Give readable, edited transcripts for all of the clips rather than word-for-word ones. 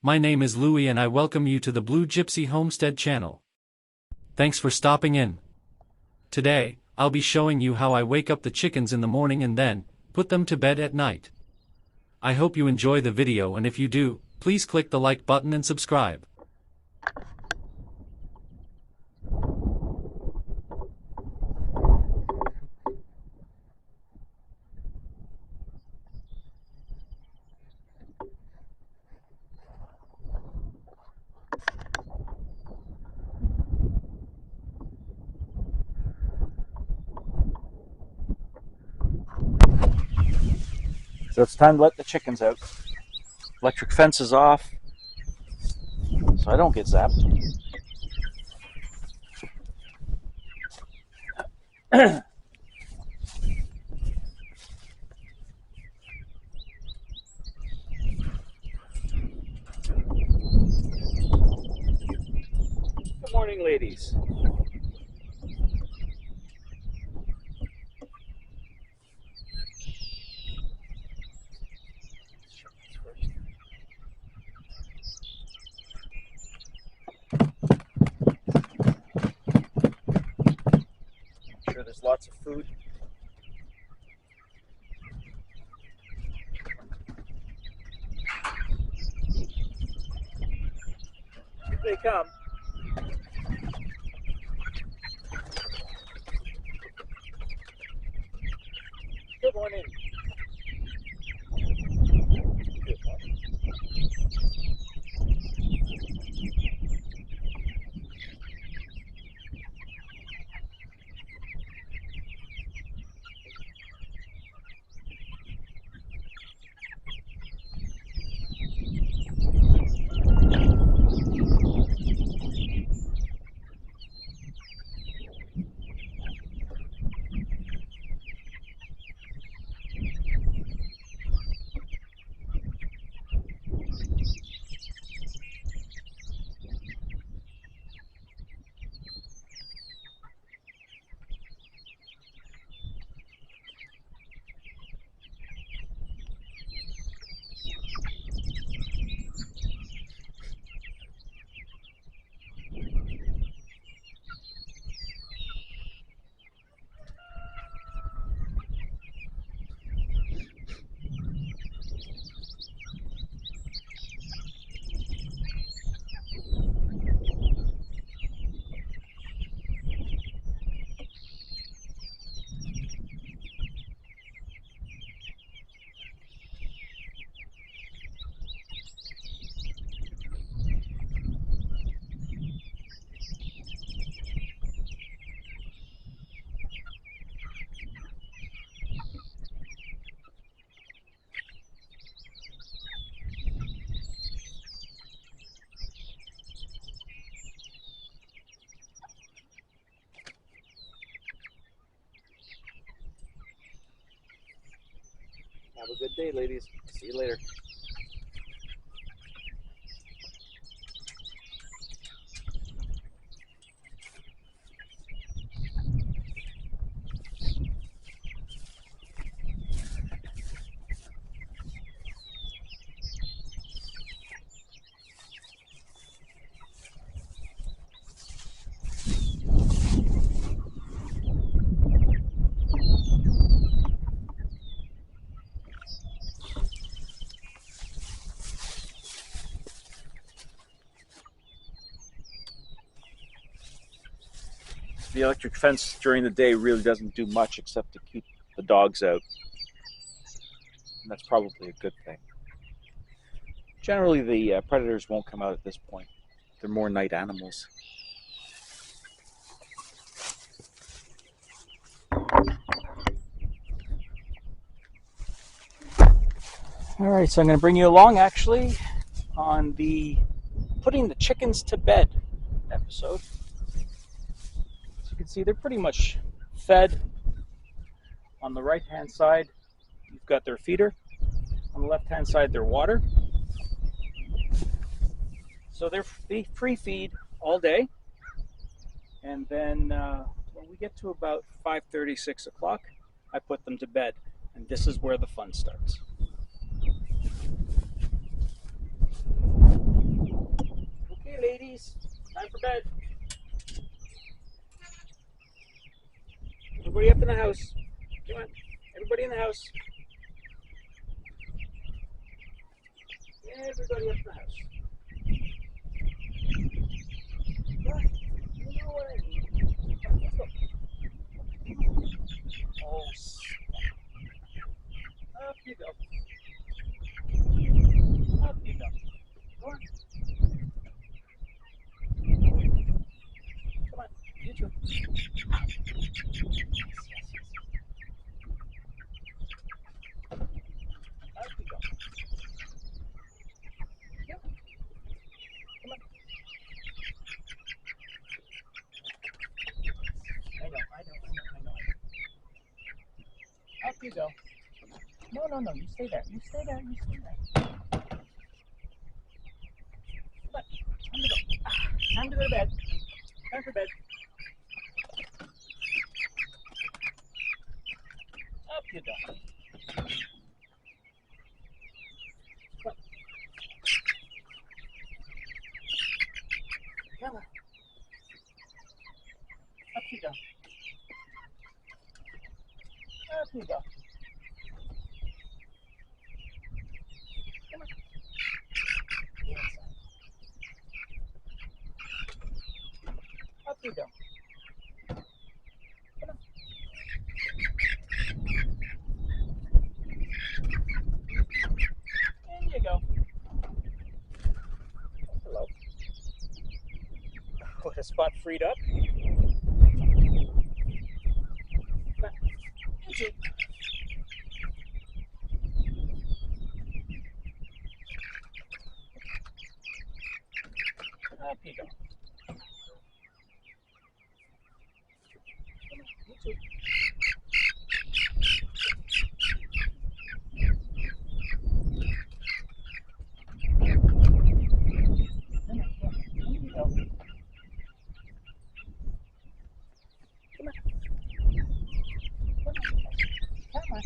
My name is Louie and I welcome you to the Blue Gypsy Homestead channel. Thanks for stopping in. Today, I'll be showing you how I wake up the chickens in the morning and then put them to bed at night. I hope you enjoy the video, and if you do, please click the like button and subscribe. So it's time to let the chickens out. Electric fence is off, so I don't get zapped. Good morning, ladies. There's lots of food. Here they come. Good morning. Good morning. Have a good day, ladies. See you later. The electric fence during the day really doesn't do much except to keep the dogs out. And that's probably a good thing. Generally, the predators won't come out at this point. They're more night animals. Alright, so I'm going to bring you along actually on the putting the chickens to bed episode. As you can see, they're pretty much fed. On the right hand side, you've got their feeder. On the left hand side, their water. So they free feed all day. And then when we get to about 5:30, 6 o'clock, I put them to bed. And this is where the fun starts. Kitties, time for bed. Everybody up in the house. Come on, everybody in the house. Everybody up in the house. Come on, you know what? Let's go. Oh, up you go. Up you go. Come on. Come on, you too. Up you go. Yep. Come on. I know. Up you go. No, you stay there. You stay there. Come on, time to go. Time to go to bed. Time for bed. Up you go. Come on. Come on. Up you go. Up you go. Come on. Yes. Up you go. Come on. In you go. Hello. Oh, a spot freed up. Come on. You too. Up you go. Come on, you too. You go. Come on. Come on.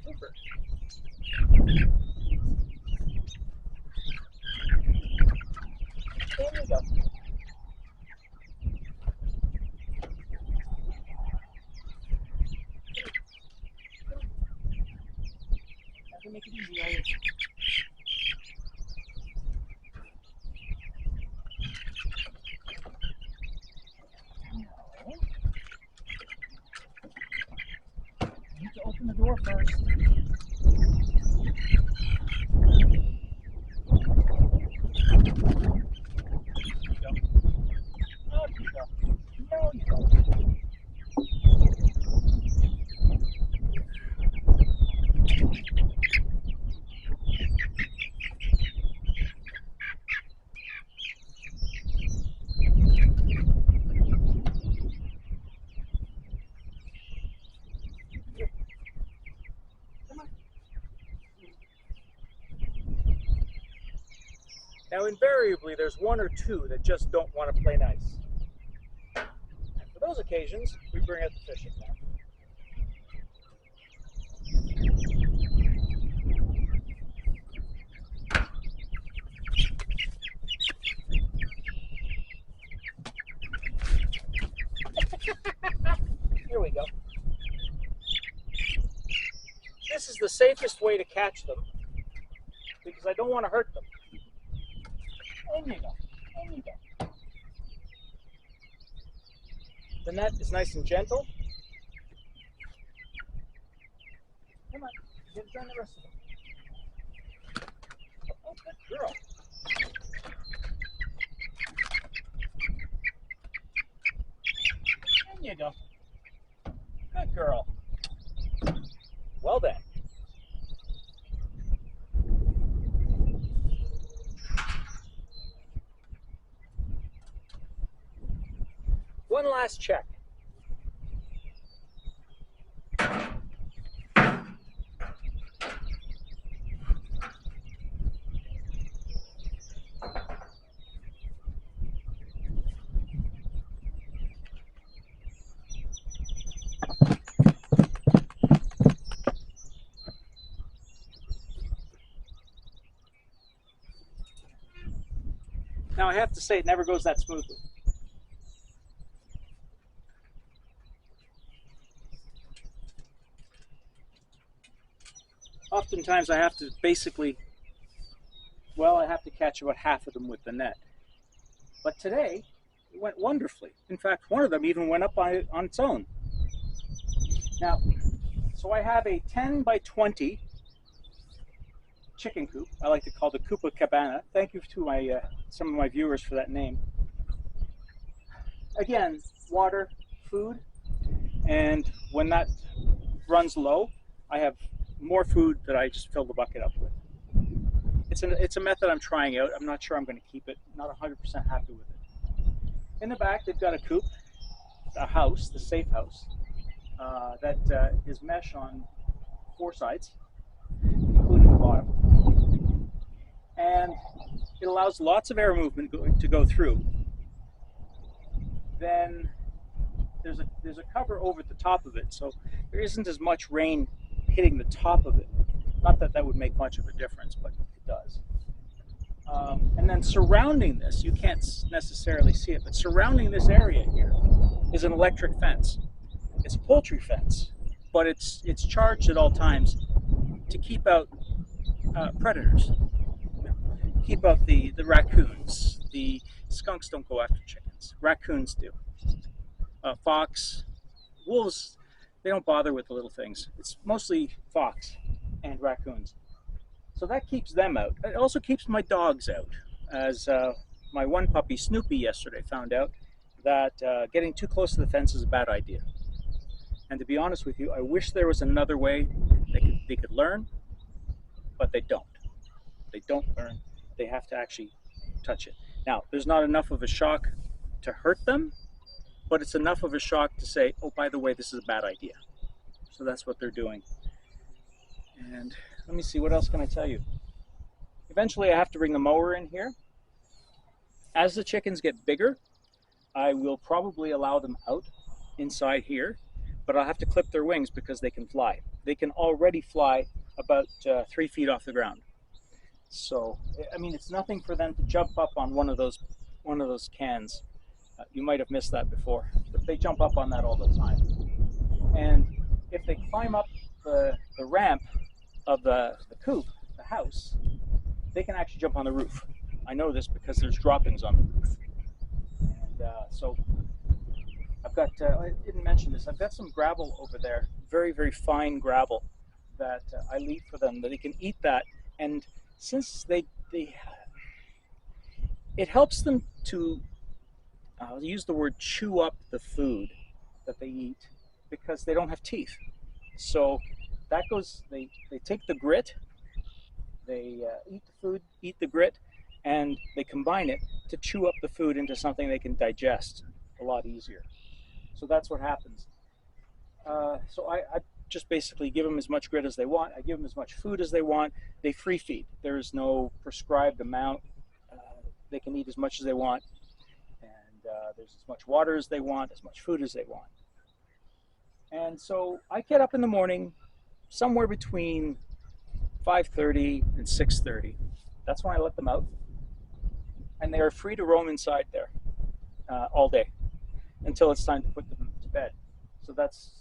Super. There you go. Have to make it easy, are you? No. You need to open the door first. Up you go. No, you don't. Come on. Now, invariably, there's one or two that just don't want to play nice. And for those occasions, we bring out the fishing net. Here we go. This is the safest way to catch them because I don't want to hurt them. In you go. In you go. The net is nice and gentle. Come on, get it done the rest of them. Oh, good girl. In you go. Good girl. Well done. One last check. I have to say it never goes that smoothly. Oftentimes I have to basically, well, I have to catch about half of them with the net. But today, it went wonderfully. In fact, one of them even went up on its own. Now, so I have a 10 by 20 chicken coop. I like to call the Koopa Cabana. Thank you to my some of my viewers for that name. Again, water, food, and when that runs low, I have more food that I just fill the bucket up with. It's a method I'm trying out. I'm not sure I'm going to keep it. Not 100% happy with it. In the back, they've got a coop, a house, the safe house, that is mesh on 4 sides, including the bottom. And it allows lots of air movement to go through. Then there's a cover over the top of it, so there isn't as much rain hitting the top of it. Not that that would make much of a difference, but it does. And then surrounding this, you can't necessarily see it, but surrounding this area here is an electric fence. It's a poultry fence, but it's charged at all times to keep out predators. Keep out the raccoons. The skunks don't go after chickens. Raccoons do. Fox, wolves, they don't bother with the little things. It's mostly fox and raccoons. So that keeps them out. It also keeps my dogs out, as my one puppy, Snoopy, yesterday found out that getting too close to the fence is a bad idea. And to be honest with you, I wish there was another way they could learn, but they don't. They don't learn. They have to actually touch it. Now, there's not enough of a shock to hurt them, but it's enough of a shock to say, oh, by the way, this is a bad idea. So that's what they're doing. And let me see, what else can I tell you? Eventually I have to bring the mower in here. As the chickens get bigger, I will probably allow them out inside here, but I'll have to clip their wings because they can fly. They can already fly about 3 feet off the ground. So, I mean, it's nothing for them to jump up on one of those cans. You might have missed that before, but they jump up on that all the time. And if they climb up the ramp of the coop, the house, they can actually jump on the roof. I know this because there's droppings on the roof. And so I've got, I didn't mention this, I've got some gravel over there, very, very fine gravel that I leave for them, that they can eat that. And since it helps them to, I'll use the word chew up the food that they eat because they don't have teeth. So that goes, they take the grit, they eat the food, eat the grit, and they combine it to chew up the food into something they can digest a lot easier. So that's what happens. So I just basically give them as much grit as they want. I give them as much food as they want. They free feed. There is no prescribed amount. They can eat as much as they want. And there's as much water as they want, as much food as they want. And so I get up in the morning somewhere between 5:30 and 6:30. That's when I let them out. And they are free to roam inside there all day until it's time to put them to bed. So that's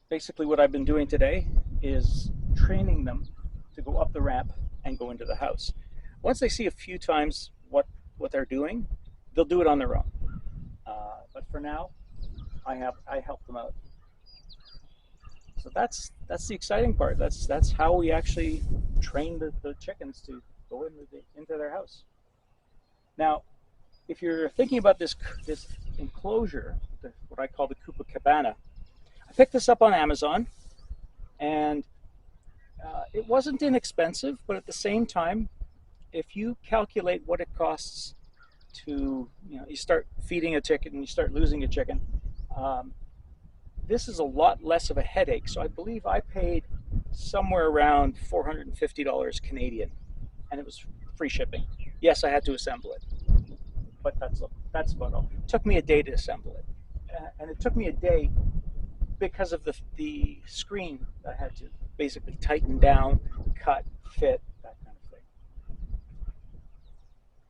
basically what I've been doing today, is training them to go up the ramp and go into the house. Once they see a few times what they're doing, they'll do it on their own. But for now, I help them out. So that's the exciting part. That's how we actually train the chickens to go into their house. Now, if you're thinking about this enclosure, what I call the Koopa Cabana, I picked this up on Amazon, and it wasn't inexpensive, but at the same time, if you calculate what it costs to, you start feeding a chicken and you start losing a chicken, this is a lot less of a headache. So I believe I paid somewhere around $450 Canadian, and it was free shipping. Yes, I had to assemble it, but that's about all. It took me a day to assemble it, and it took me a day because of the screen that I had to basically tighten down, cut, fit, that kind of thing.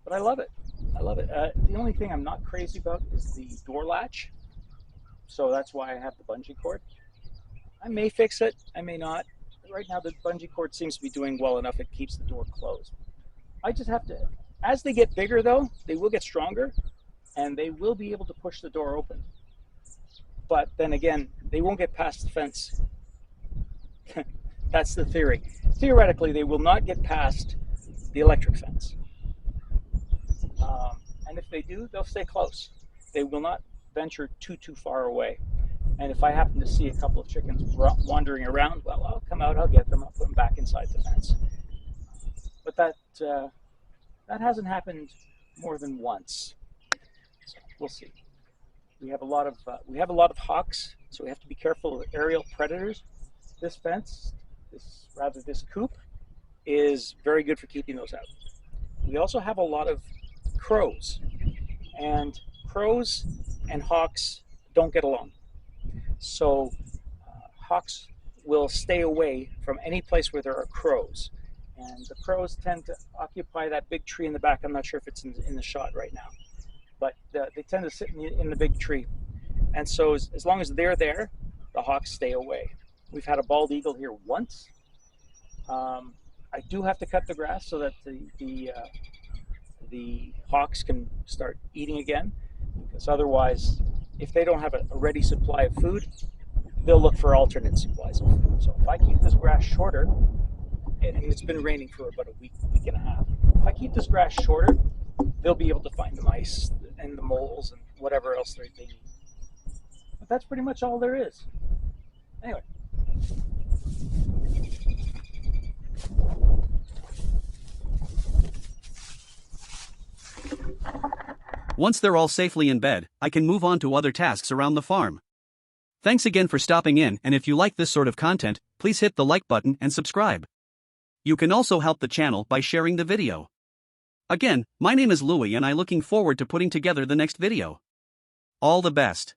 But I love it. I love it. The only thing I'm not crazy about is the door latch. So that's why I have the bungee cord. I may fix it, I may not. Right now the bungee cord seems to be doing well enough, it keeps the door closed. I just have to, as they get bigger though, they will get stronger and they will be able to push the door open. But then again, they won't get past the fence. That's the theory. Theoretically, they will not get past the electric fence. And if they do, they'll stay close. They will not venture too far away. And if I happen to see a couple of chickens wandering around, well, I'll come out, I'll get them, I'll put them back inside the fence. But that hasn't happened more than once. So we'll see. We have a lot of hawks, so we have to be careful of aerial predators. This fence, this coop, is very good for keeping those out. We also have a lot of crows, and crows and hawks don't get along. So hawks will stay away from any place where there are crows. And the crows tend to occupy that big tree in the back. I'm not sure if it's in the shot right now. But they tend to sit in the big tree. And so as long as they're there, the hawks stay away. We've had a bald eagle here once. I do have to cut the grass so that the hawks can start eating again, because otherwise, if they don't have a ready supply of food, they'll look for alternate supplies of food. So if I keep this grass shorter, and it's been raining for about a week and a half, if I keep this grass shorter, they'll be able to find the mice and the moles and whatever else they need. But that's pretty much all there is. Anyway. Once they're all safely in bed, I can move on to other tasks around the farm. Thanks again for stopping in, and if you like this sort of content, please hit the like button and subscribe. You can also help the channel by sharing the video. Again, my name is Louie and I'm looking forward to putting together the next video. All the best.